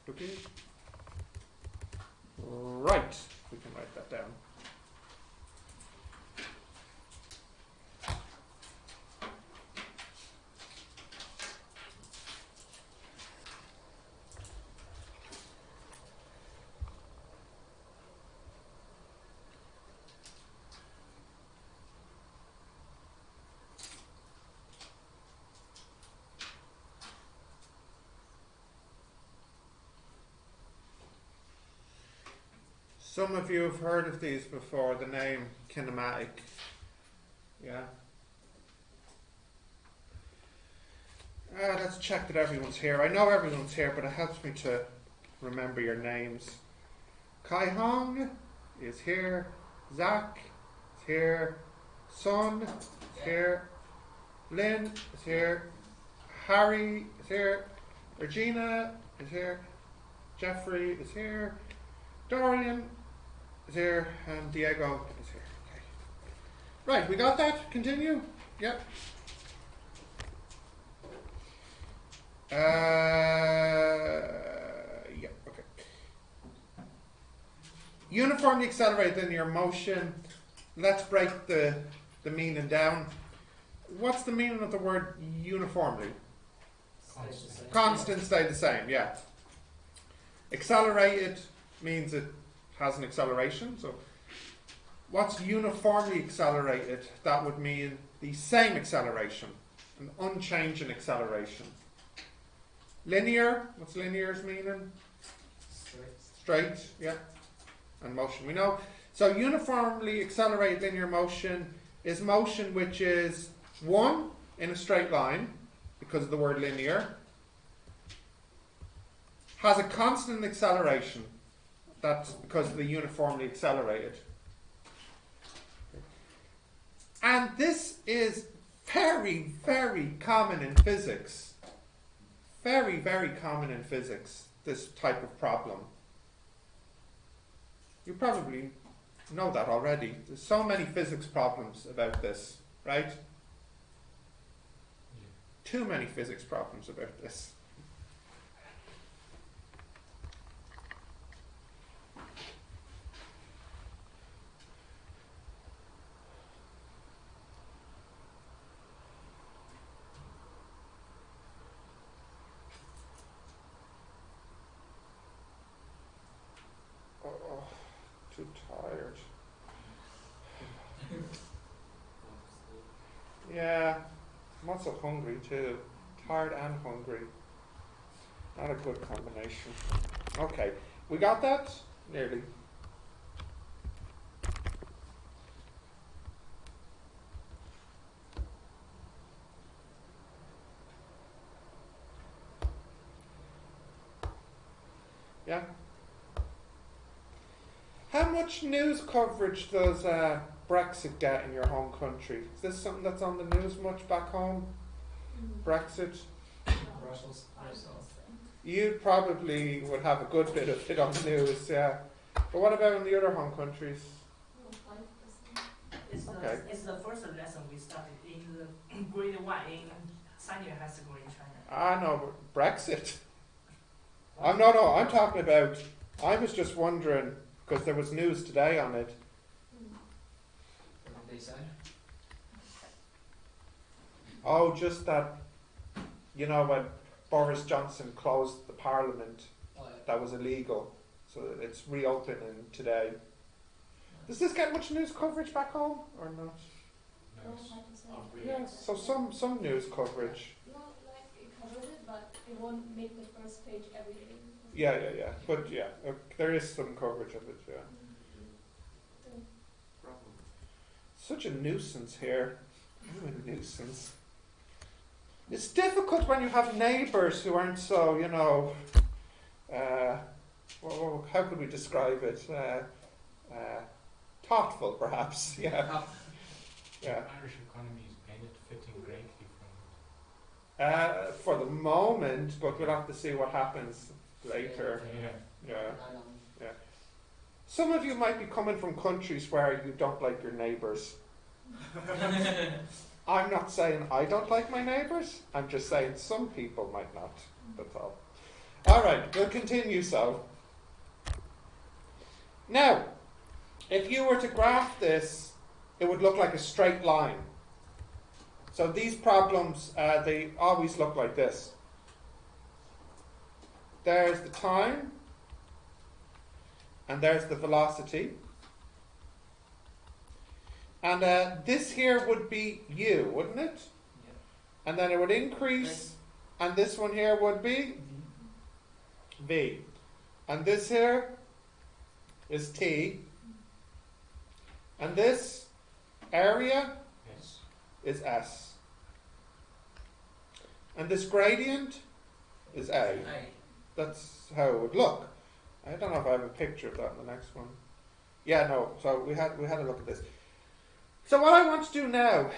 Okay. Right, we can write that down. Some of you have heard of these before, the name Kinematic. Yeah? Let's check that everyone's here. I know everyone's here, but it helps me to remember your names. Kai Hong is here. Zach is here. Sun is here. Lynn is here. Harry is here. Regina is here. Jeffrey is here. Dorian is here. And Diego is here. Okay. Right, we got that? Continue? Yep. Yeah, okay. Uniformly accelerate linear motion. Let's break the meaning down. What's the meaning of the word uniformly? Constant, stay the same, yeah. Accelerated means it has an acceleration. So what's uniformly accelerated? That would mean the same acceleration, an unchanging acceleration. Linear, what's linear's meaning? Straight, yeah. And motion, we know. So uniformly accelerated linear motion is motion which is one in a straight line, because of the word linear, has a constant acceleration. That's because of the uniformly accelerated. And this is very, very common in physics. Very, very common in physics, this type of problem. You probably know that already. There's so many physics problems about this, right? Yeah. Too many physics problems about this. Too tired. Yeah, I'm also hungry too. Tired and hungry. Not a good combination. Okay, we got that? Nearly. Yeah? How much news coverage does Brexit get in your home country? Is this something that's on the news much back home? Brexit? Brussels. You probably would have a good bit of it on the news, yeah. But what about in the other home countries? 5%. Okay. It's the first lesson we started in the grade 1 in senior high school in China. Ah, no, Brexit. I'm talking about, I was just wondering, because there was news today on it. What did they say? Oh, just that, you know, when Boris Johnson closed the parliament, that was illegal. So it's reopening today. Does this get much news coverage back home or not? No, Yeah, so some news coverage. Not like it covers it, but it won't make the first page every day. Yeah. But yeah, there is some coverage of it, yeah. Such a nuisance here. What a nuisance. It's difficult when you have neighbours who aren't so, you know, well, how could we describe it? Thoughtful, perhaps, yeah. Yeah. The Irish economy is benefiting greatly from it. For the moment, but we'll have to see what happens later. Yeah. Some of you might be coming from countries where you don't like your neighbours. I'm not saying I don't like my neighbours. I'm just saying some people might not. That's all. All Alright, we'll continue so. Now, if you were to graph this, it would look like a straight line. So these problems, they always look like this. There's the time, and there's the velocity. And this here would be u, wouldn't it? Yeah. And then it would increase, and this one here would be v. And this here is t. And this area Yes. is s. And this gradient is a. Aye. That's how it would look. I don't know if I have a picture of that in the next one. Yeah, no. So we had a look at this. So what I want to do now,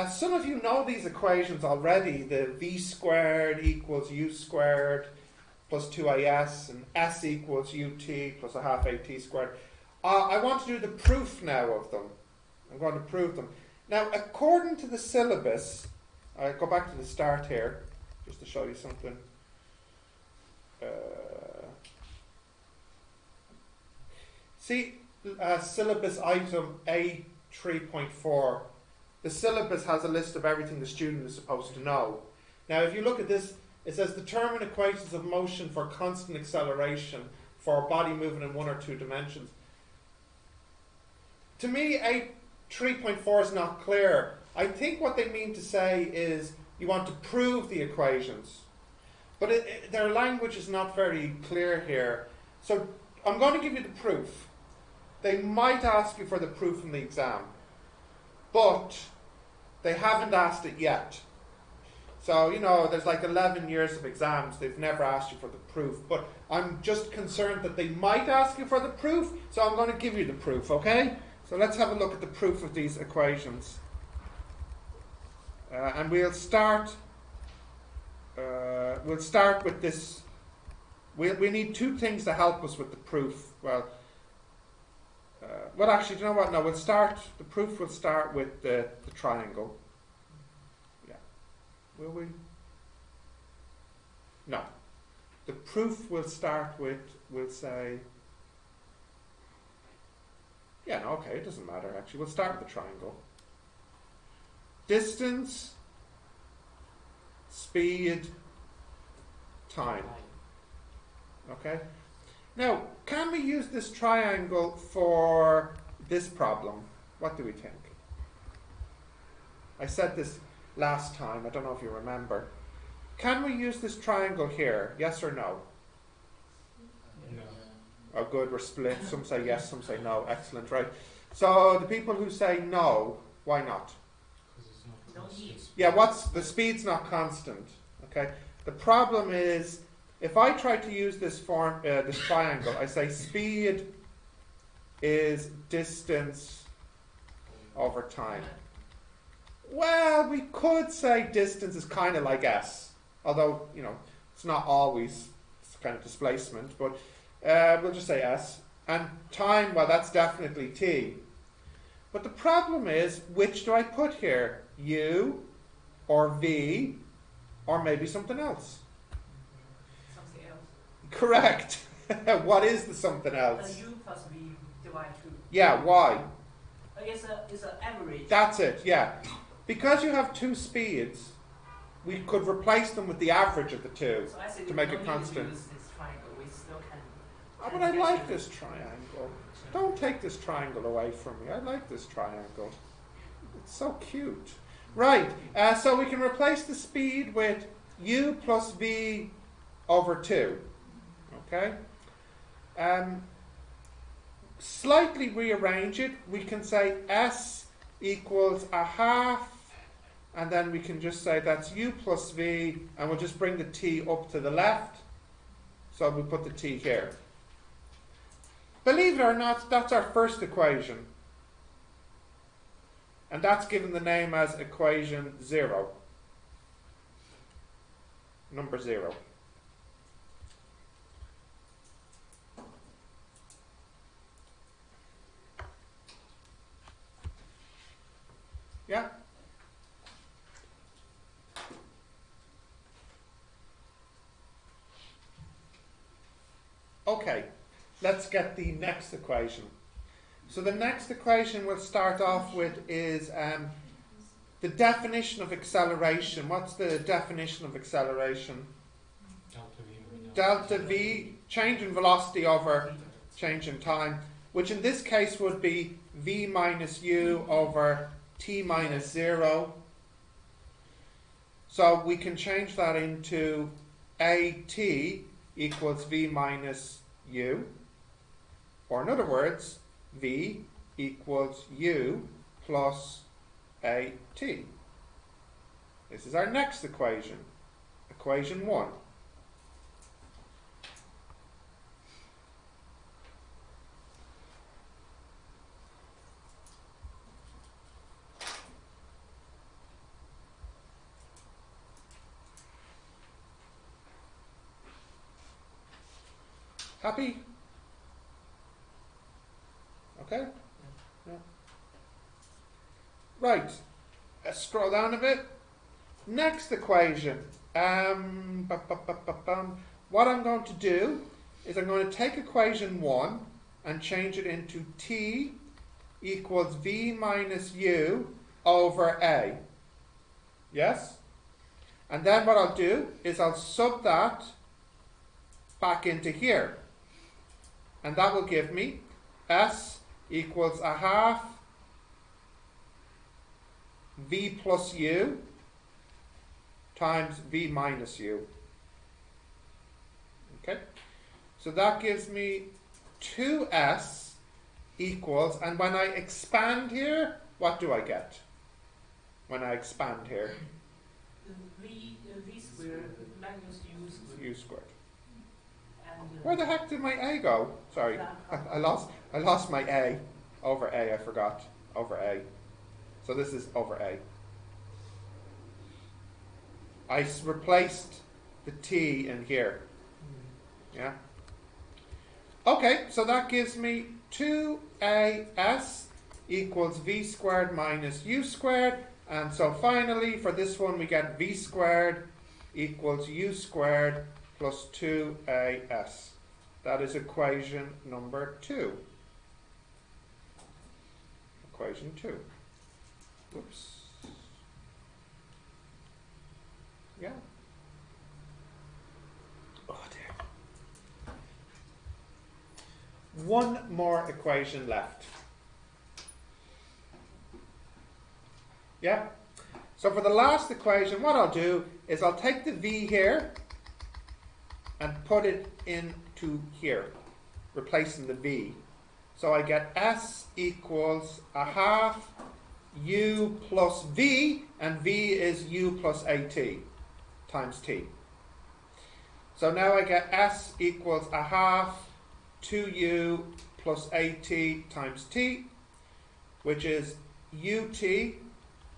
some of you know these equations already. The v squared equals u squared plus 2as, and s equals ut plus a half at squared. I want to do the proof now of them. I'm going to prove them. Now, according to the syllabus, I'll go back to the start here, just to show you something. See, syllabus item A3.4. The syllabus has a list of everything the student is supposed to know. Now, if you look at this, it says determine equations of motion for constant acceleration for a body moving in 1 or 2 dimensions. To me, A3.4 is not clear. I think what they mean to say is you want to prove the equations. But their language is not very clear here. So I'm going to give you the proof. They might ask you for the proof in the exam, but they haven't asked it yet. So, you know, there's like 11 years of exams. They've never asked you for the proof. But I'm just concerned that they might ask you for the proof, so I'm going to give you the proof, okay? So let's have a look at the proof of these equations. And we'll start with this. We need 2 things to help us with the proof. Well, actually, do you know what? No, the proof will start with the triangle. Yeah. Will we? No. The proof will start with, we'll say, yeah, no, okay, it doesn't matter, actually. We'll start with the triangle. Distance, speed, time. Okay? Now, can we use this triangle for this problem? What do we think? I said this last time, I don't know if you remember. Can we use this triangle here? Yes or no? No. Oh, good, we're split. Some say yes, some say no. Excellent, right? So, the people who say no, why not? Because it's not No constant need. speed. Yeah, the speed's not constant. Okay. The problem is, if I try to use this form, this triangle, I say speed is distance over time. Well, we could say distance is kind of like s, although, you know, it's not always, it's kind of displacement, but we'll just say s. And time, well, that's definitely t. But the problem is, which do I put here? U or v or maybe something else? Something else. Correct. What is the something else? U plus V divided 2. Yeah, why? It's an average. That's it, yeah. Because you have 2 speeds, we could replace them with the average of the 2 So I say to we make don't it need to constant. use this triangle. We still can. Oh, but I like this triangle. Don't take this triangle away from me. I like this triangle. It's so cute. Right, so we can replace the speed with u plus v over 2. Okay? Slightly rearrange it. We can say s equals a half, and then we can just say that's u plus v, and we'll just bring the t up to the left. So we put the t here. Believe it or not, that's our first equation. And that's given the name as equation 0. Number 0. Yeah? Okay, let's get the next equation. So the next equation we'll start off with is the definition of acceleration. What's the definition of acceleration? Delta V minus Delta V, change in velocity over change in time, which in this case would be V minus U over T minus 0. So we can change that into AT equals V minus U, or in other words, V equals U plus AT. This is our next equation, equation 1. Happy? Okay? Yeah. Right. Let's scroll down a bit. Next equation. What I'm going to do is I'm going to take equation 1 and change it into T equals V minus U over A. Yes? And then what I'll do is I'll sub that back into here. And that will give me S equals a half V plus U times V minus U. Okay? So that gives me 2S equals, and when I expand here, what do I get? When I expand here? V squared minus U squared. U squared. And, Where the heck did my A go? Sorry, I lost my A. Over A, I forgot. Over A. So this is over A. I replaced the T in here. Yeah. Okay, so that gives me 2AS equals V squared minus U squared. And so finally, for this one, we get V squared equals U squared plus 2AS. That is equation number 2. Equation 2. Oops. Yeah. Oh dear. One more equation left. Yeah. So for the last equation, what I'll do is I'll take the V here and put it into here, replacing the V. So I get S equals a half U plus V, and V is U plus AT times T. So now I get S equals a half 2U plus AT times T, which is UT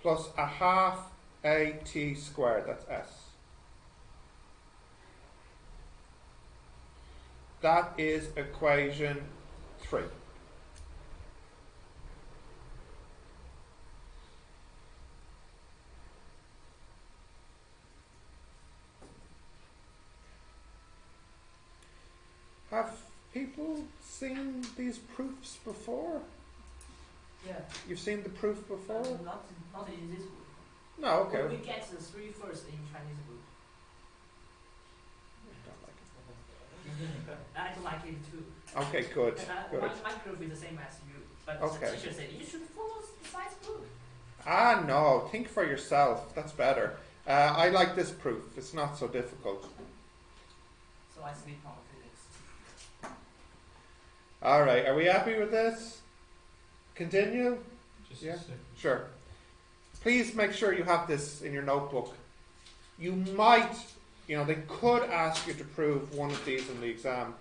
plus a half AT squared, that's S. That is equation 3. Have people seen these proofs before? yeah. You've seen the proof before? Not in this book. No, okay. We get the 3 first in Chinese book. I don't like it too. Okay, good. Good. My proof is the same as you, but Okay. the teacher said you should follow the science book. Ah, no. Think for yourself. That's better. I like this proof. It's not so difficult. So I sleep on physics. All right. Are we happy with this? Continue? Just Yeah. a second. Sure. Please make sure you have this in your notebook. You might, they could ask you to prove one of these in the exam.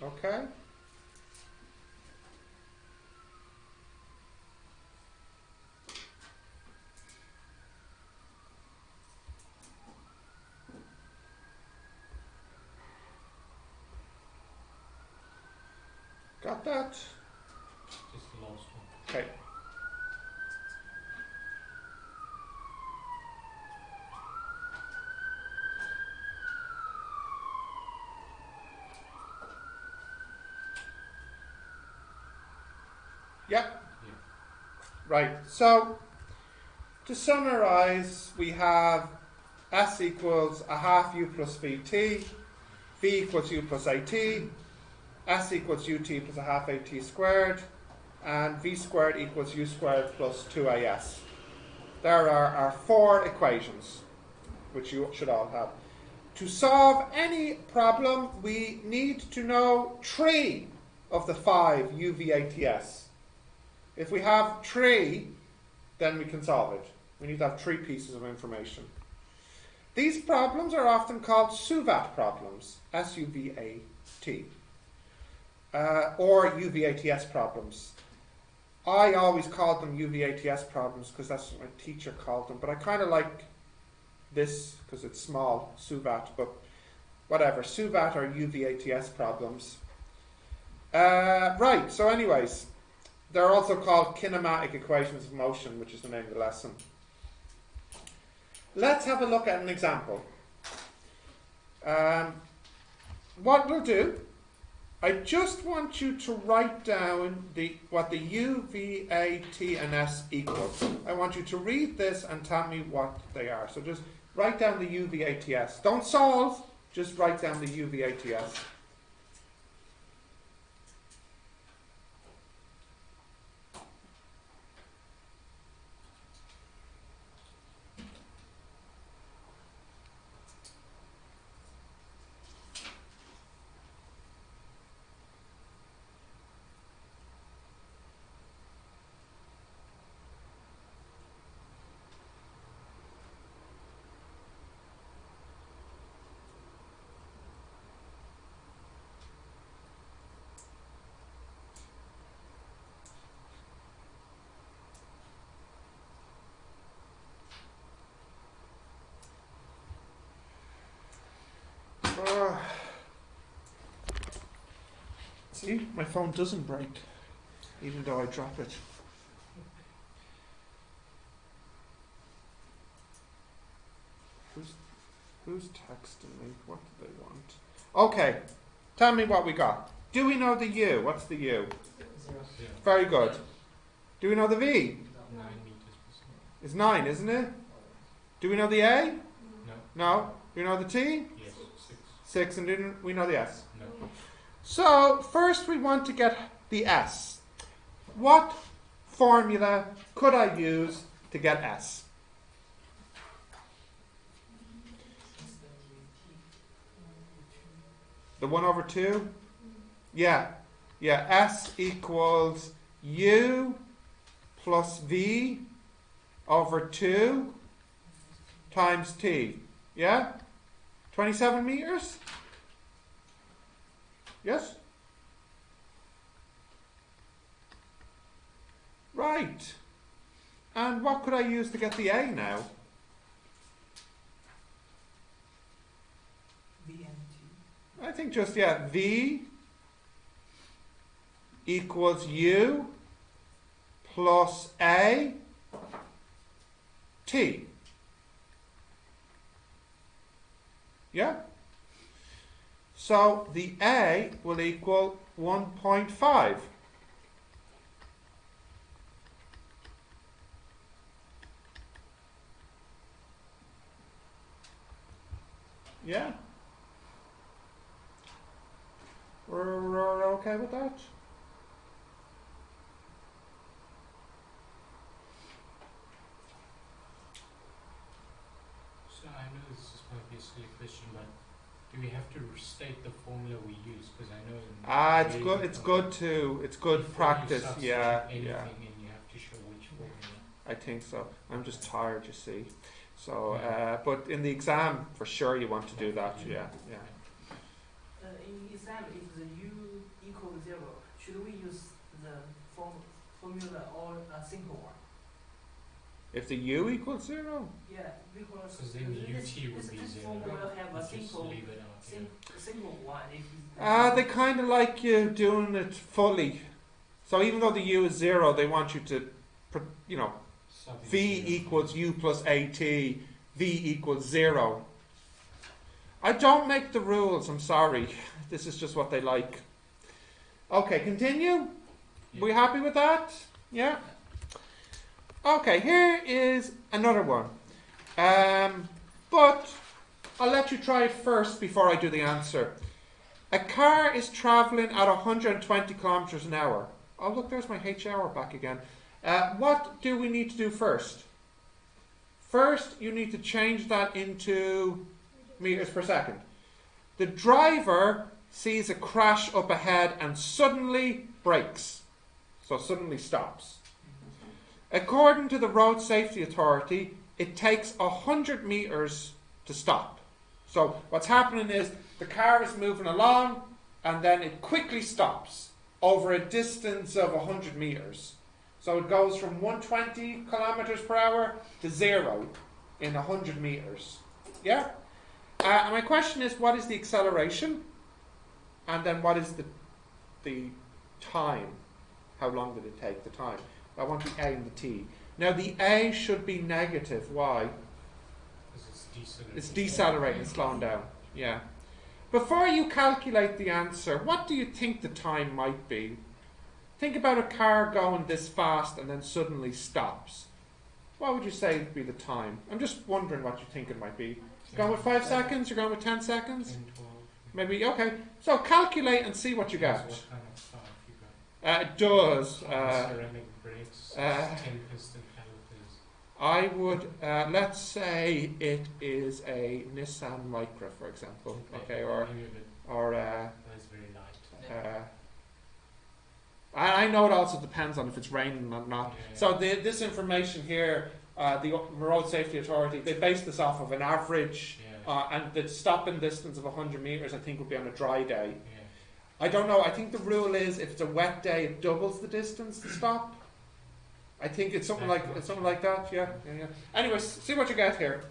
Okay? Got that? Just the last one. Okay. Yep. Yeah. Right. So, to summarize, we have S equals a half U plus VT, V equals U plus AT, S equals UT plus a half AT squared, and V squared equals U squared plus 2AS. There are our 4 equations, which you should all have. To solve any problem, we need to know 3 of the 5 UVATS. If we have 3, then we can solve it. We need to have 3 pieces of information. These problems are often called SUVAT problems, S-U-V-A-T, or UVATS problems. I always called them UVATS problems because that's what my teacher called them, but I kind of like this because it's small, SUVAT, but whatever, SUVAT or UVATS problems. Right, so anyways, they're also called kinematic equations of motion, which is the name of the lesson. Let's have a look at an example. What we'll do, I just want you to write down what the U, V, A, T, and S equals. I want you to read this and tell me what they are. So just write down the U, V, A, T, S. Don't solve, just write down the U, V, A, T, S. See, my phone doesn't break, even though I drop it. Who's texting me? What do they want? Okay, tell me what we got. Do we know the U? What's the U? 0. Very good. Do we know the V? 9 meters per second. It's 9, isn't it? Do we know the A? No. No. Do we know the T? Yes. 6. 6, and do we know the S? No. So, first we want to get the S. What formula could I use to get S? The 1 over 2? Yeah. Yeah, S equals U plus V over 2 times T. Yeah? 27 meters? Yes? Right. And what could I use to get the A now? V and T. I think just, yeah, V equals U plus A T. Yeah? So the A will equal 1.5. Yeah? We're okay with that? So I know this is might be a silly question, but do we have to restate the formula we use? Because I know. It's good. It's good before you practice. substitute Yeah, anything yeah. and you have to show which formula. I think so. I'm just tired, you see. So, but in the exam, for sure, you want to do that. Yeah, yeah. In exam, if the U equals 0, should we use the formula or a simple one? If the U equals 0, Yeah, because Because then the this, UT would this, be this 0. form will have a Just simple leave it out. Single one. If They kind of like you doing it fully. So even though the u is 0, they want you to, you know, Something v zero. equals u plus at, v equals 0. I don't make the rules, I'm sorry. This is just what they like. Okay, continue. Yeah. We happy with that? Yeah? Okay, here is another one. But I'll let you try it first before I do the answer. A car is travelling at 120 kilometres an hour. Oh, look, there's my H hour back again. What do we need to do first? First, you need to change that into meters per second. The driver sees a crash up ahead and suddenly brakes. So suddenly stops. According to the Road Safety Authority, it takes 100 metres to stop. So what's happening is the car is moving along and then it quickly stops over a distance of 100 metres. So it goes from 120 kilometres per hour to 0 in 100 metres. Yeah? And my question is, what is the acceleration? And then what is the time? How long did it take, the time? I want the A and the T. Now the A should be negative. Why? Because it's decelerating. It's decelerating, it's slowing down. Yeah. Before you calculate the answer, what do you think the time might be? Think about a car going this fast and then suddenly stops. What would you say would be the time? I'm just wondering what you think it might be. You're going with 5 seconds? You're going with 10 seconds? 10, 12. Maybe, okay. So calculate and see what you get. What kind of stuff you got? It does. Ceramic brakes, 10 piston calipers. I would, let's say it is a Nissan Micra, for example. Okay, or Maybe a bit. That's very light. I know it also depends on if it's raining or not. Yeah. So this information here, the Road Safety Authority, they base this off of an average, Yeah. and the stopping distance of 100 metres, I think, would be on a dry day. Yeah. I don't know. I think the rule is if it's a wet day, it doubles the distance to stop. I think it's something like that. Yeah. Anyways, see what you get here.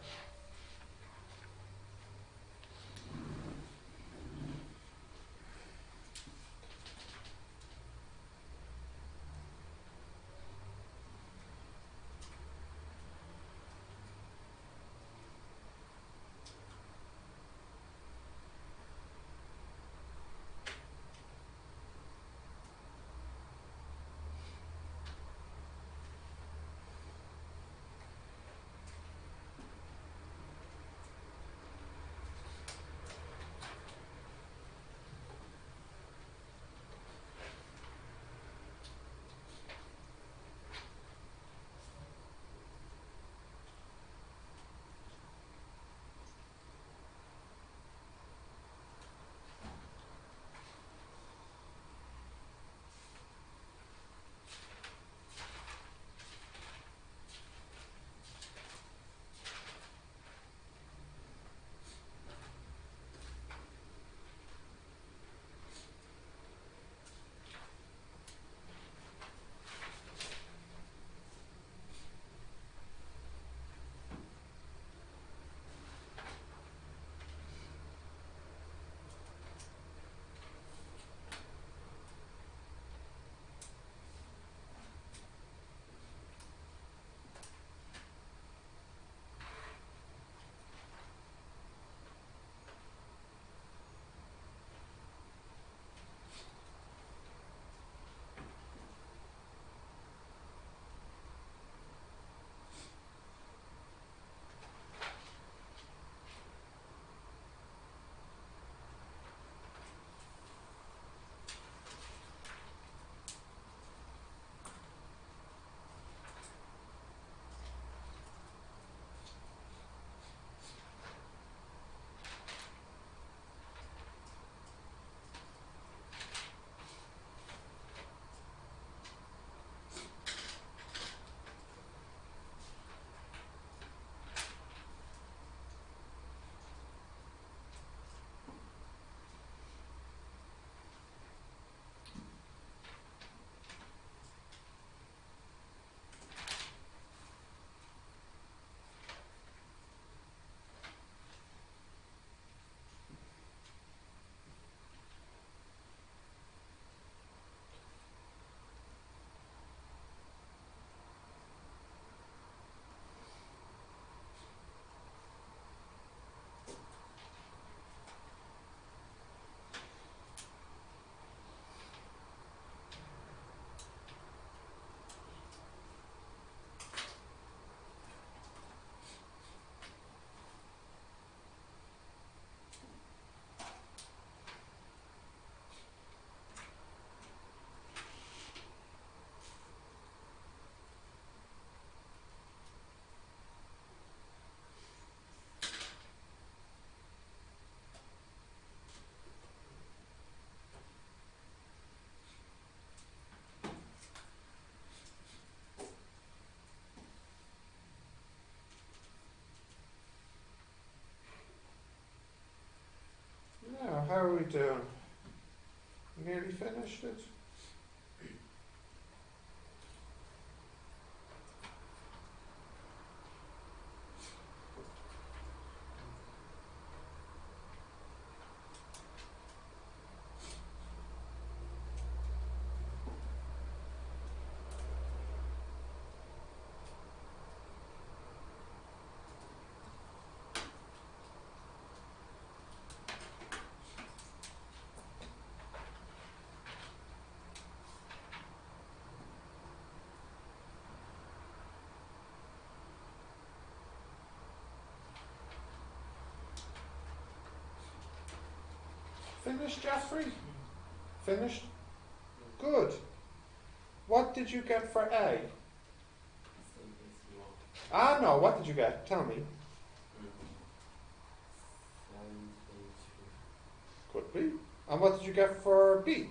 Now, how are we doing? Nearly finished it? Finished, Jeffrey? Finished? Good. What did you get for A? Ah, no, what did you get? Tell me. Could be. And what did you get for B?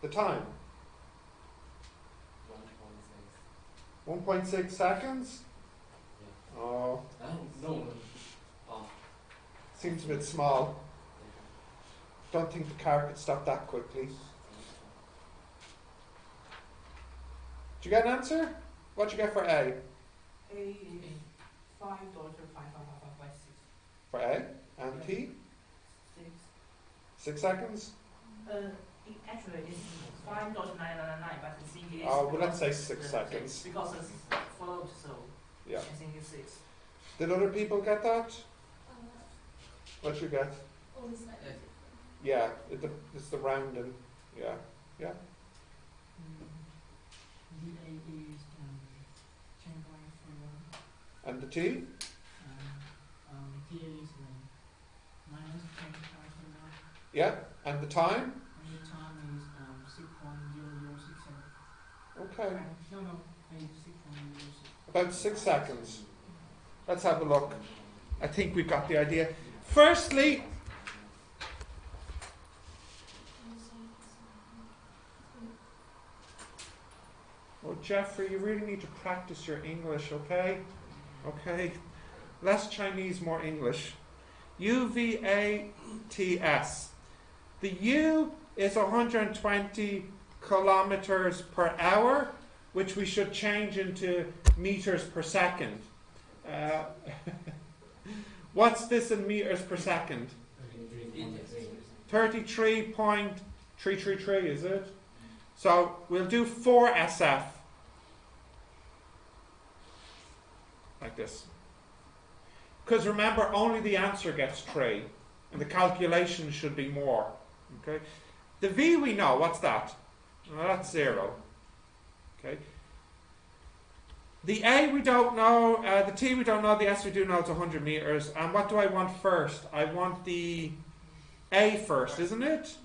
The time? 1.6 seconds? Oh, No. seems a bit small. Don't think the car could stop that quickly. Did you get an answer? What did you get for A? A is 5.55556. For A? And T? 6. 6 seconds? Actually, it's 5.999, but I think it is. Oh, well, let's say 6 seconds. Because it's float, so Yeah. I think it's 6. Did other people get that? What did you get? Only slightly different. Yeah, it's the rounding. Yeah. Yeah. DA is 10.41. And the T? DA is minus 10.41. Yeah. And the time? And the time is 6.0067. Okay. No, it's 6.06. About 6 seconds. Let's have a look. I think we've got the idea. Firstly, well, Jeffrey, you really need to practice your English, okay? Okay. Less Chinese, more English. UVATS. The U is 120 kilometers per hour, which we should change into meters per second. What's this in meters per second? 33.333, is it? So we'll do 4 SF. Like this. Because remember, only the answer gets 3. And the calculation should be more. Okay. The V we know. What's that? Well, that's 0. Okay. The A we don't know. The T we don't know. The S we do know. It's 100 meters. And what do I want first? I want the A first, isn't it?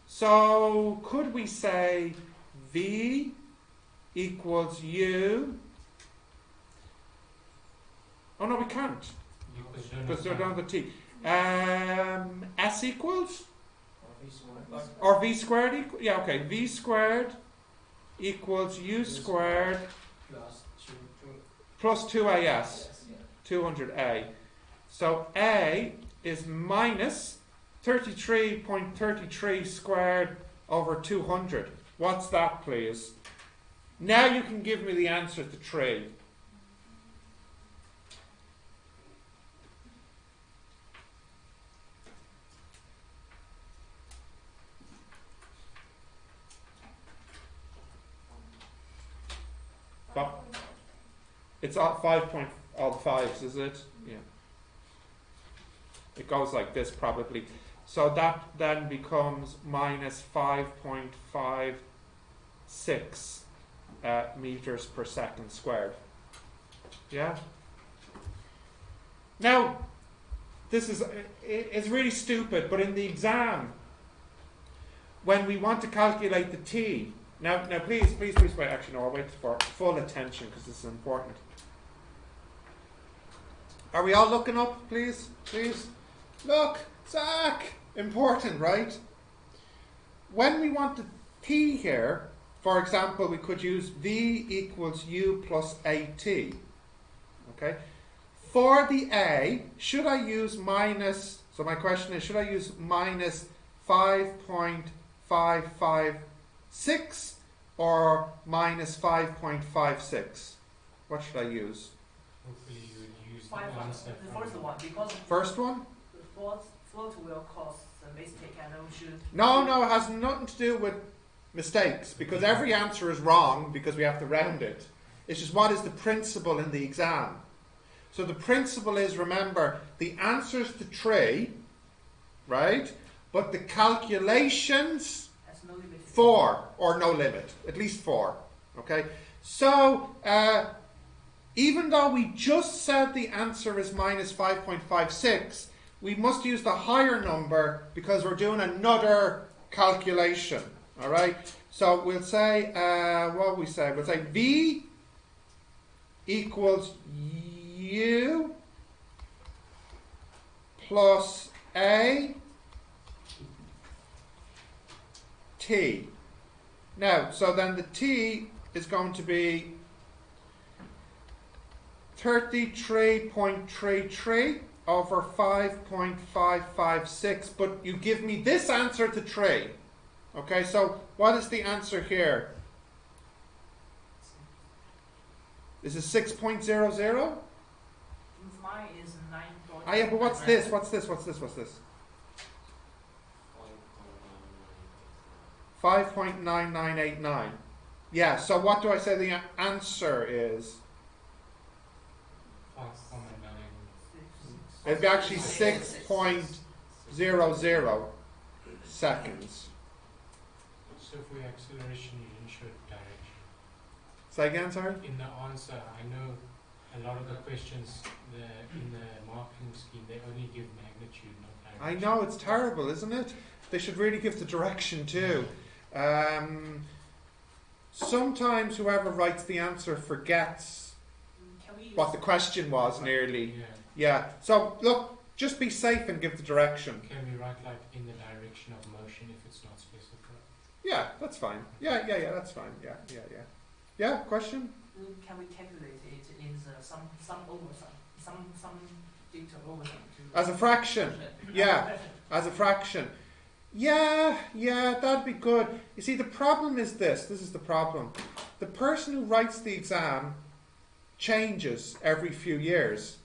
So could we say V equals U? Oh no, we can't, because they're down the T. S equals? Or V squared equals? Yeah, okay. V squared equals U squared plus 2AS, 200A. So A is minus 33.33 squared over 200. What's that, please? Now you can give me the answer to 3. It's all 5 point, all 5s, is it? Yeah. It goes like this probably. So that then becomes minus 5.56 meters per second squared. Yeah? Now, this is it's really stupid, but in the exam, when we want to calculate the T, now please wait. Actually, no, I'll wait for full attention because this is important. Are we all looking up, please? Please? Look, Zach! Important, right? When we want the T here, for example, we could use V equals U plus AT. Okay? For the A, should I use minus, So my question is, should I use minus 5.556 or minus 5.56? What should I use? Hopefully you would use the Five, answer the from first one, because First one? the fourth will cause the mistake, and we should. No, it has nothing to do with mistakes, because every answer is wrong because we have to round it. It's just what is the principle in the exam. So the principle is, remember, the answer's to 3, right? But the calculations, Has no limit. 4, or no limit, at least 4. Okay? So, even though we just said the answer is minus 5.56, we must use the higher number because we're doing another calculation. Alright? So we'll say, what we say? We'll say V equals U plus A T. Now, so then the T is going to be 33.33 over 5.556, but you give me this answer to 3. Okay, so what is the answer here? Is it 6.00? Mine is 9. Ah, yeah, but what's this? What's this? What's this? What's this? 5.9989. Yeah, so what do I say the answer is? 5.9. It'd be actually 6.00 seconds. So for your acceleration, you didn't show direction. Say again, sorry? In the answer, I know a lot of the questions in the marking scheme, they only give magnitude, not I direction. know, it's terrible, isn't it? They should really give the direction too. Sometimes whoever writes the answer forgets Can we use what the question was nearly. Yeah. Yeah, so look, just be safe and give the direction. Can we write like in the direction of motion if it's not specified? Yeah, that's fine. Yeah, that's fine. Yeah. Yeah, question? Can we calculate it in the some oversum, some data oversum to As a fraction. Yeah, as a fraction. Yeah, that'd be good. You see, the problem is this is the problem. The person who writes the exam changes every few years.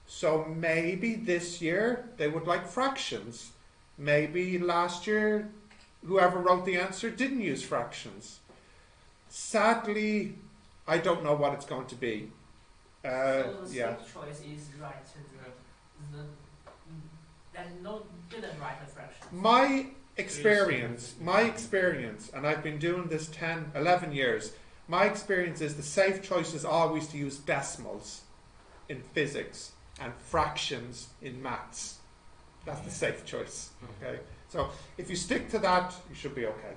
So maybe this year they would like fractions. Maybe last year whoever wrote the answer didn't use fractions. Sadly, I don't know what it's going to be. so the Yeah. safe choice is right. Didn't write the fraction. My experience, and I've been doing this 10, 11 years, my experience is the safe choice is always to use decimals in physics and fractions in maths. That's the safe choice. Okay? So if you stick to that, you should be okay.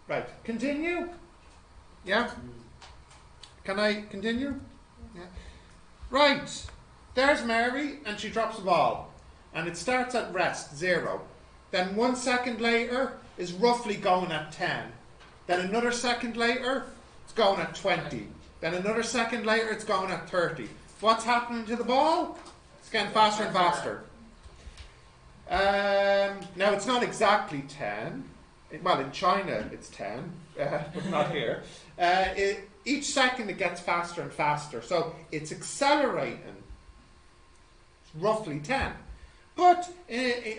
Right, continue? Yeah? Can I continue? Yeah. Right, there's Mary and she drops a ball. And it starts at rest, 0. Then 1 second later is roughly going at 10. Then another second later, it's going at 20. Then another second later, it's going at 30. What's happening to the ball? It's getting faster and faster. Now, it's not exactly 10. Well, in China, it's 10, but not here. Each second, it gets faster and faster. So it's accelerating. It's roughly 10. But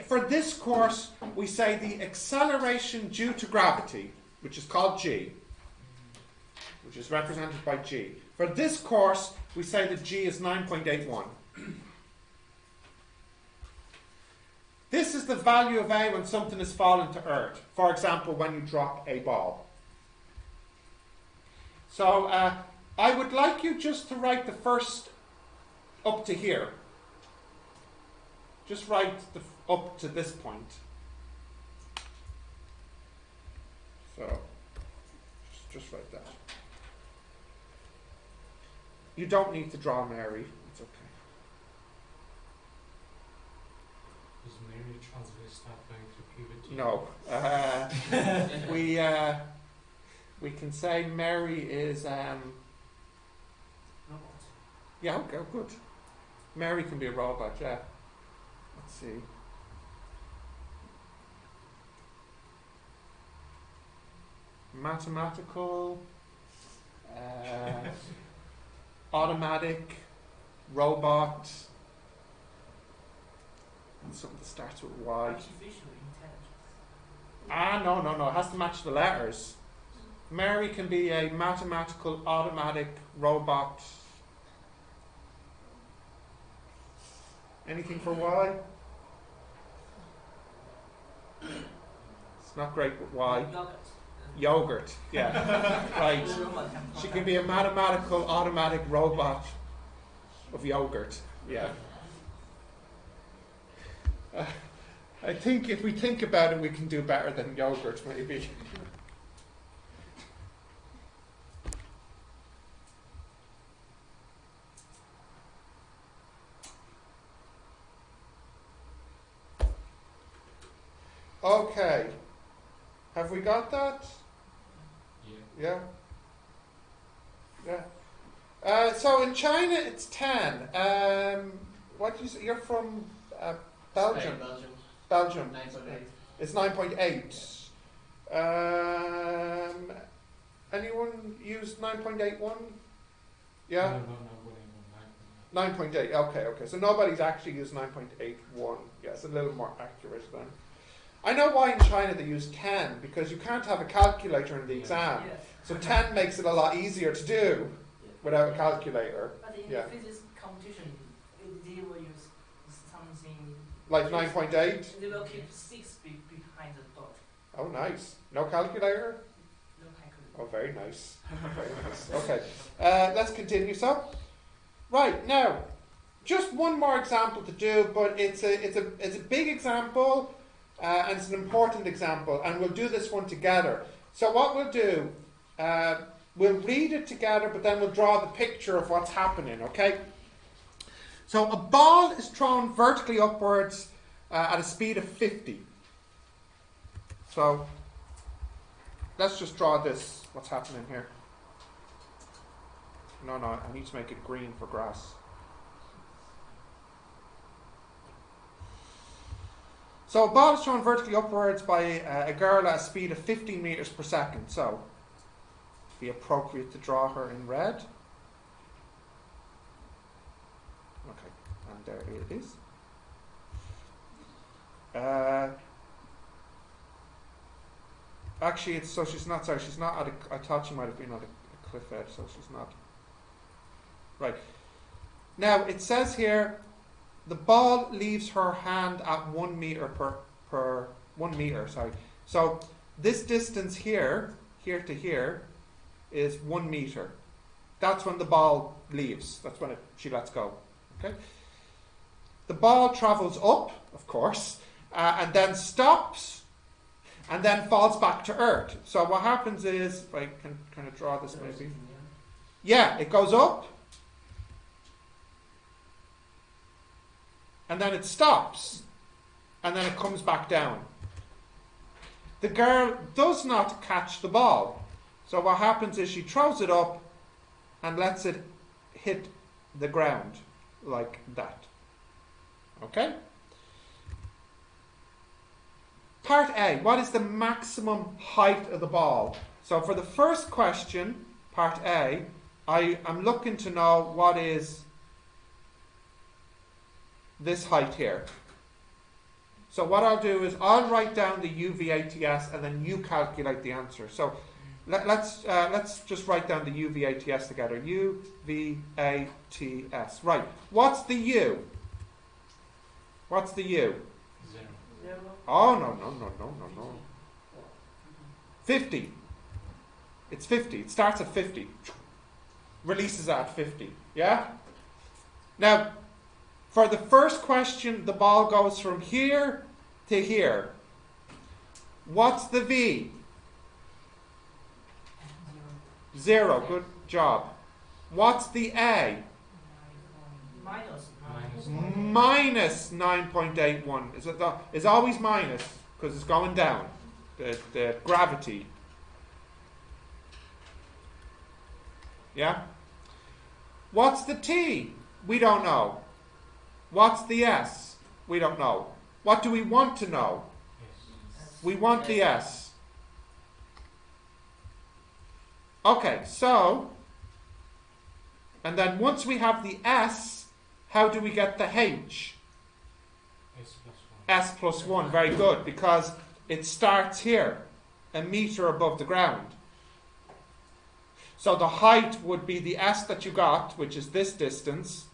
for this course, we say the acceleration due to gravity, which is called g, which is represented by g. For this course, we say that g is 9.81. This is the value of A when something is fallen to earth. For example, when you drop a ball. So I would like you just to write the first up to here. Just write up to this point. So, just write that. You don't need to draw Mary. It's okay. Is Mary transvestite going through puberty? No. We can say Mary is. Robot. Yeah. Okay. Good. Mary can be a robot. Yeah. Let's see. mathematical, automatic, robot, and something that starts with Y. Artificial intelligence. No. It has to match the letters. Mary can be a mathematical, automatic, robot. Anything for Y? It's not great with Y. Yogurt, yeah. Right. She can be a mathematical, automatic robot of yogurt. Yeah. I think if we think about it, we can do better than yogurt, maybe. Okay. Have we got that? Yeah. Yeah. So in China, it's 10. What do you say? You're from Belgium. Belgium. Belgium. 9.8. It's 9.8. Anyone use 9.81? Yeah? No, 9.8. Okay. So nobody's actually used 9.81. Yeah, it's a little more accurate then. I know why in China they use 10, because you can't have a calculator in the exam. Yes. So 10 makes it a lot easier to do without a calculator. But in Yeah. the physics competition, they will use something. Like 9.8. They will keep 6 behind the dot. Oh, nice. No calculator? No calculation. Oh, very nice. Very nice. Okay. Let's continue. So, right now, just one more example to do, but it's a big example, and it's an important example, and we'll do this one together. So what we'll do, we'll read it together, but then we'll draw the picture of what's happening. Okay. So a ball is thrown vertically upwards at a speed of 50. So let's just draw this, what's happening here. No, I need to make it green for grass. So a ball is thrown vertically upwards by a girl at a speed of 15 meters per second. So it'd be appropriate to draw her in red. Okay, and there it is. Actually, she's not at I thought she might have been at a cliff edge, so she's not. Right. Now, it says here, the ball leaves her hand at 1 meter per 1 meter, sorry. So, this distance here to here, is 1 meter. That's when the ball leaves. That's when she lets go. Okay. The ball travels up, of course, and then stops, and then falls back to earth. So what happens is, if I can kind of draw this maybe. Yeah, it goes up, and then it stops, and then it comes back down. The girl does not catch the ball. So what happens is she throws it up and lets it hit the ground like that. Okay? Part A, what is the maximum height of the ball? So for the first question, part A, I am looking to know what is this height here. So what I'll do is I'll write down the UVATS and then you calculate the answer. So let's just write down the UVATS together. UVATS. Right. What's the U? What's the U? 0. Oh, no. 50. It's 50. It starts at 50. Releases at 50. Yeah? Now, for the first question, the ball goes from here to here. What's the V? 0. Good job. What's the A? Minus 9.81. It's always minus because it's going down. The gravity. Yeah? What's the T? We don't know. What's the S? We don't know. What do we want to know? Yes. We want the S. Okay, so, and then once we have the S, how do we get the H? S plus 1. S plus 1, very good, because it starts here, a meter above the ground. So the height would be the S that you got, which is this distance,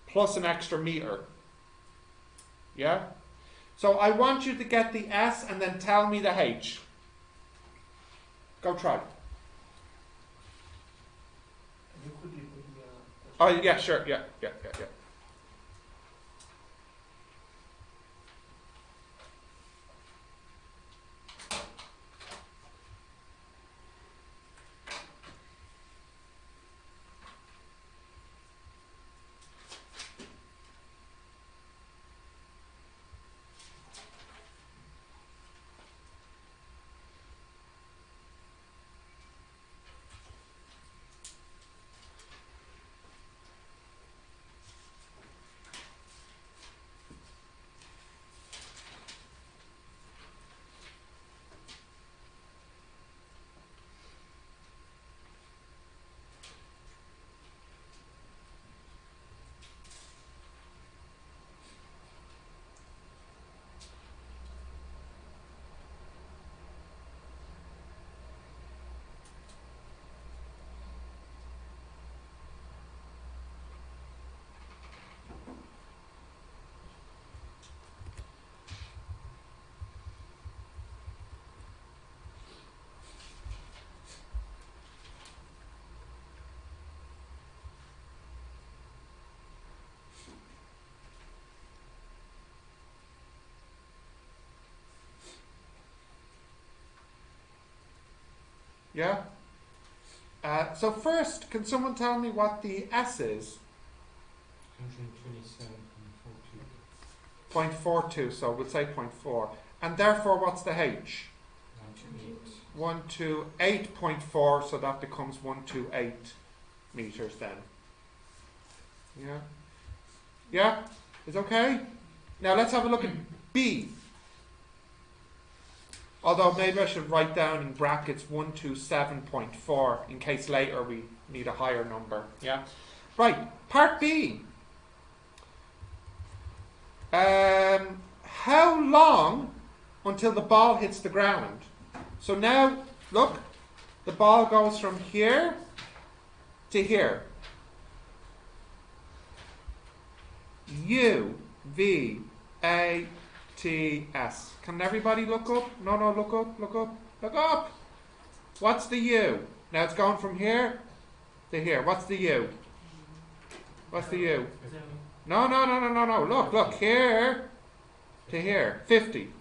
plus an extra meter. Yeah? So I want you to get the S and then tell me the H. Go try. You could be putting Oh, yeah, sure, yeah. Yeah? So first, can someone tell me what the S is? 127.42. 0.42, so we'll say 0.4. And therefore, what's the H? 128. 128.4, so that becomes 128 meters then. Yeah? Yeah? Is okay? Now let's have a look at B. Although maybe I should write down in brackets 127.4 in case later we need a higher number. Yeah? Right, part B. How long until the ball hits the ground? So now, look, the ball goes from here to here. U, V, A, T, S. Can everybody look up? No, look up, look up, look up. What's the U? Now it's going from here to here. What's the U? What's the U? No. Look, here to here. 50.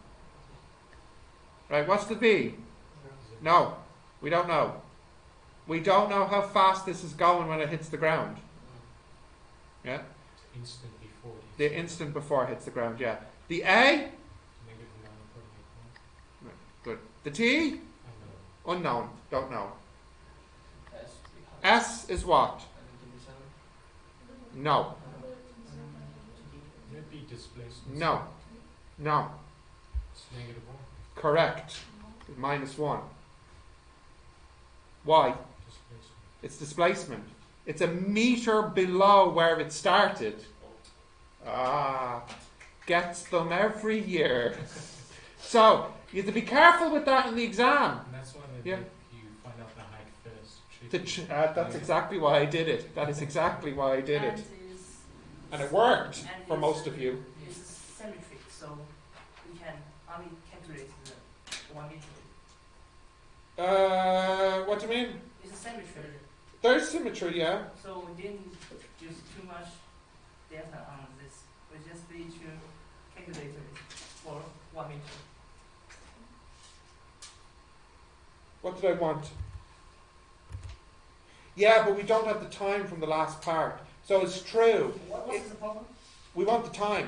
Right, what's the V? No, we don't know. We don't know how fast this is going when it hits the ground. Yeah? Instant before. The instant before it hits the ground, yeah. The A? -9.81. Good. The T? Unknown. Unknown. Don't know. S. S is what? 127. No. Maybe displacement. No. It's -1. Correct. -1. Why? Displacement. It's displacement. It's a meter below where it started. Gets them every year. So, you have to be careful with that in the exam. And that's why they Yeah. make you find out the height first. That's exactly why I did it. That is exactly why I did it. And it worked for most of you. It's symmetric, so we can only calculate the 1 meter. What do you mean? It's symmetry. There's symmetry, yeah. So we didn't use too much data on this. We just need to calculate it for 1 meter. What did I want? Yeah, but we don't have the time from the last part. So it's true. What's the problem? We want the time.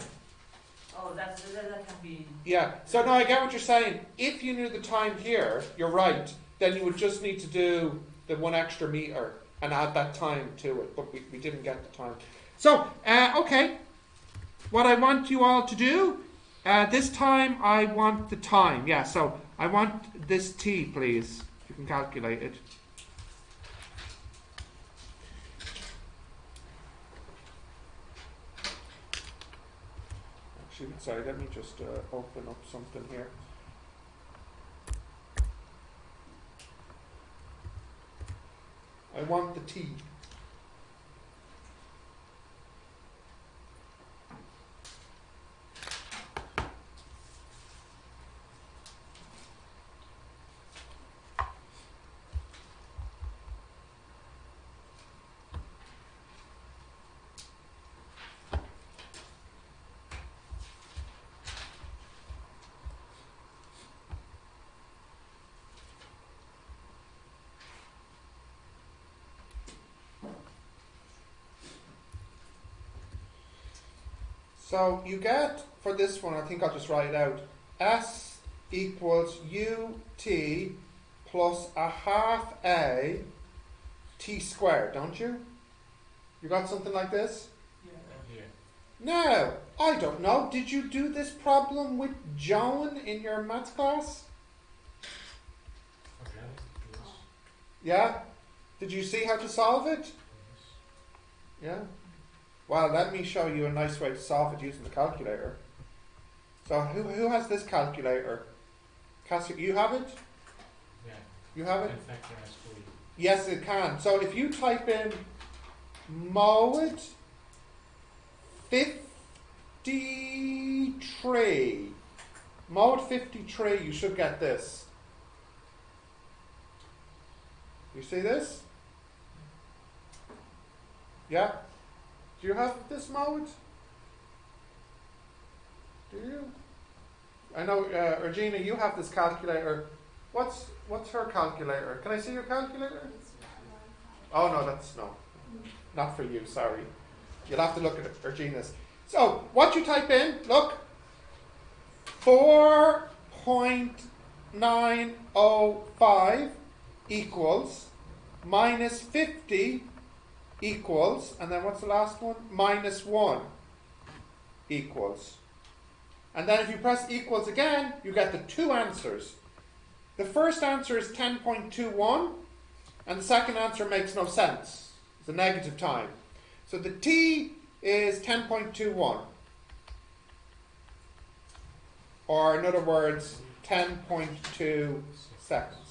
Oh, that can be. Yeah. So no, I get what you're saying. If you knew the time here, you're right. Then you would just need to do the 1 extra meter and add that time to it. But we didn't get the time. So, okay. What I want you all to do, this time I want the time. Yeah, so I want this T, please. You can calculate it. Actually, sorry, let me just open up something here. I want the t. So you get, for this one, I think I'll just write it out, S equals ut plus a half a t squared, don't you? You got something like this? Yeah. Now, I don't know, did you do this problem with Joan in your maths class? Okay. Yes. Yeah? Did you see how to solve it? Yes. Yeah? Well, let me show you a nice way to solve it using the calculator. So who has this calculator? You have it? Yeah. You have it? In fact, that's for you. Yes, it can. So if you type in mode 53, mode 53, you should get this. You see this? Yeah? Do you have this mode? Do you? I know, Regina, you have this calculator. What's her calculator? Can I see your calculator? Oh no, that's no, not for you. Sorry, you'll have to look at Regina's. So what you type in? Look, 4.905 equals minus 50 equals, and then what's the last one? Minus 1 equals. And then if you press equals again, you get the two answers. The first answer is 10.21, and the second answer makes no sense. It's a negative time. So the t is 10.21. Or in other words, 10.2 seconds.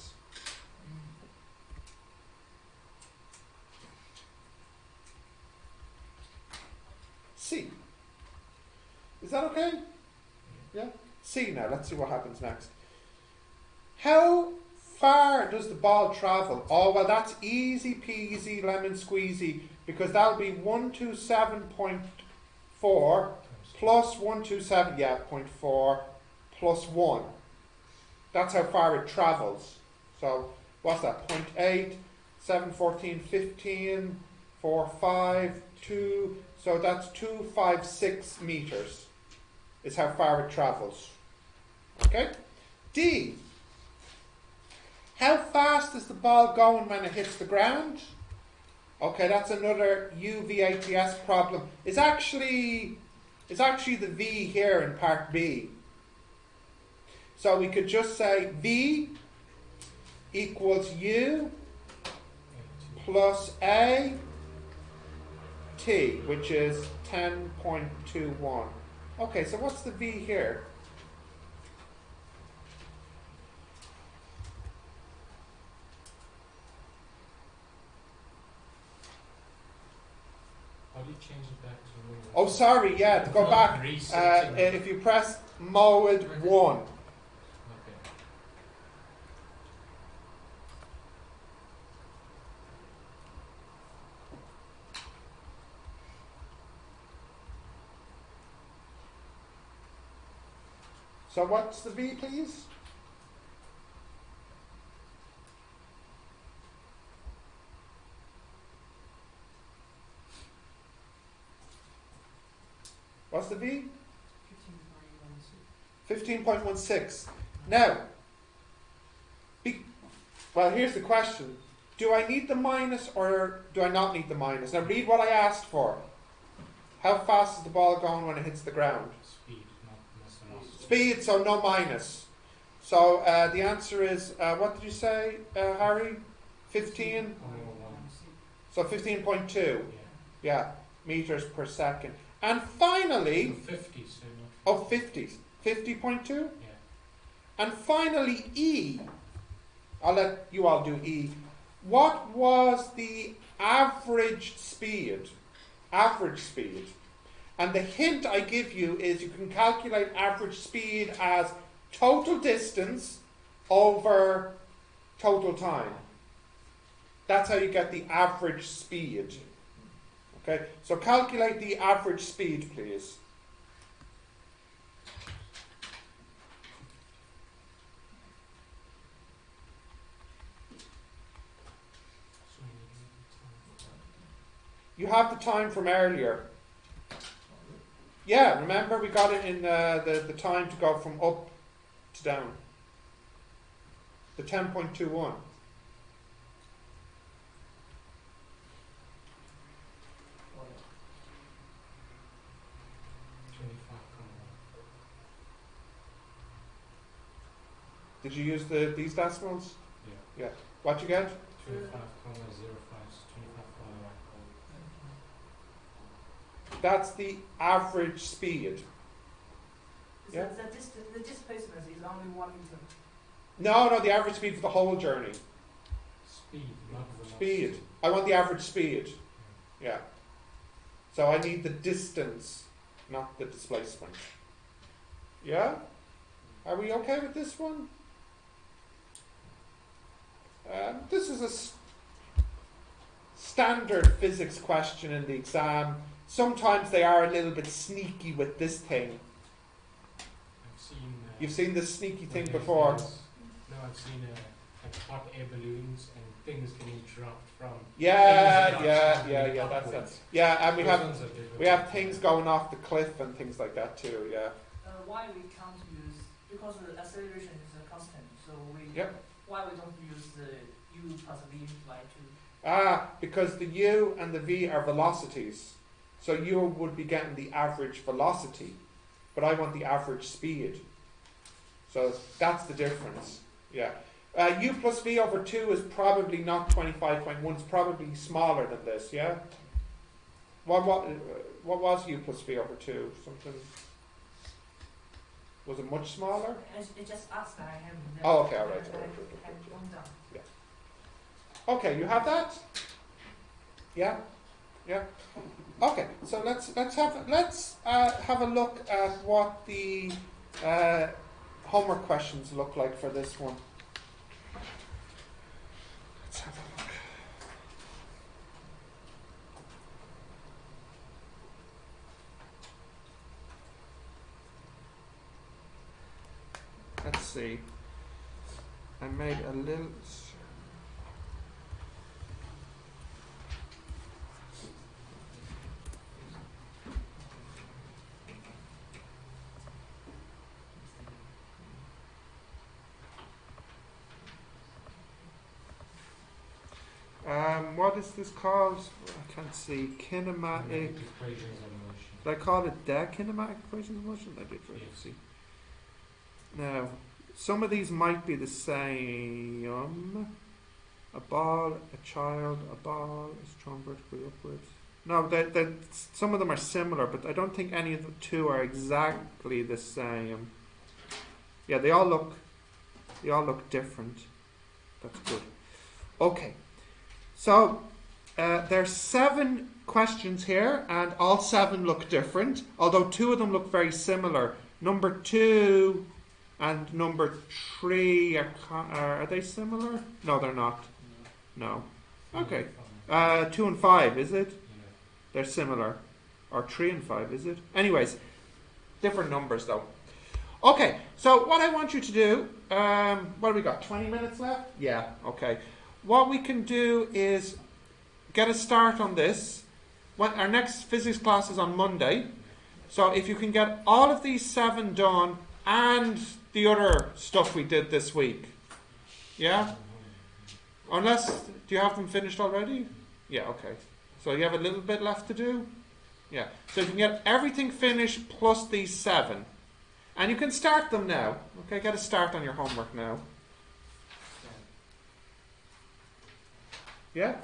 C. Is that okay? Yeah? C now. Let's see what happens next. How far does the ball travel? Oh, well, that's easy peasy lemon squeezy, because that'll be 127.4 plus 127, yeah, 0.4 plus 1. That's how far it travels. So, what's that? 0.8, 7, 14, 15, 4, 5, 2. So that's 256 meters is how far it travels. Okay? D. How fast is the ball going when it hits the ground? Okay, that's another UVATS problem. It's actually the V here in part B. So we could just say V equals U plus A T, which is 10.21. Okay, so what's the V here? How do you change it back to normal? Oh, sorry, yeah, to go Not back. resetting it. If you press mode 1. Okay. So what's the V, please? What's the V? 15.16. Now, well, here's the question. Do I need the minus or do I not need the minus? Now read what I asked for. How fast is the ball going when it hits the ground? Speed, not velocity. Speed, so no minus. So the answer is, what did you say, Harry? 15? So 15.2. Yeah. Yeah, meters per second. And finally, 50, so not Oh, 50. 50.2? Yeah. And finally, E. I'll let you all do E. What was the average speed? Average speed. And the hint I give you is you can calculate average speed as total distance over total time. That's how you get the average speed. Okay, so calculate the average speed, please. You have the time from earlier. Yeah, remember we got it in the time to go from up to down. The 10.21. Did you use these decimals? Yeah. Yeah. What you get? 25,05 is 25,1. That's the average speed. So Yeah. the displacement is only 1 meter. No, the average speed for the whole journey. Speed, not velocity. Speed. I want the average speed. Yeah. So I need the distance, not the displacement. Yeah? Are we okay with this one? This is a standard physics question in the exam. Sometimes they are a little bit sneaky with this thing. I've seen. You've seen this sneaky thing there's- before? No, I've seen like hot air balloons and things getting dropped from. Yeah, things that's upwards. it. Yeah, and we Those have ones are difficult. we have things going off the cliff and things like that too. Yeah. Why we can't use, because the acceleration is a constant, so Yep. why we don't use the u plus v implied to? Because the u and the v are velocities, so you would be getting the average velocity, but I want the average speed. So that's the difference. Yeah. U plus v over 2 is probably not 25.1. It's probably smaller than this. Yeah. What was u plus v over 2? Something. Was it much smaller? It just asked that I have. Oh, okay, all right. I have gone down. Okay, you have that? Yeah, yeah. Okay, so let's have a look at what the homework questions look like for this one. Let's have a look. Let's see. I made a little. What is this called? I can't see. Kinematic. Equations of motion. Did I call it the kinematic equations of motion? I did, right? Yes. See. Now, some of these might be the same. A ball, a child, a ball is thrown vertically upwards. No, some of them are similar, but I don't think any of the two are exactly the same. Yeah, they all look different. That's good. Okay, so there's 7 questions here, and all 7 look different. Although 2 of them look very similar. Number 2 and number 3 are they similar? No, they're not. No. Okay. 2 and 5, is it? Yeah. They're similar. Or 3 and 5, is it? Anyways, different numbers though. Okay, so what I want you to do, what have we got, 20 minutes left? Yeah, okay. What we can do is get a start on this. Our next physics class is on Monday. So if you can get all of these 7 done and the other stuff we did this week. Yeah? Unless, do you have them finished already? Yeah, okay. So you have a little bit left to do? Yeah. So you can get everything finished plus these 7. And you can start them now. Okay, get a start on your homework now. Yeah?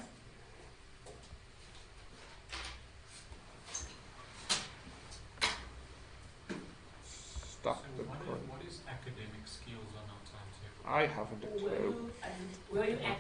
one. What is academic skills on our timetable? I haven't a Will clue. you add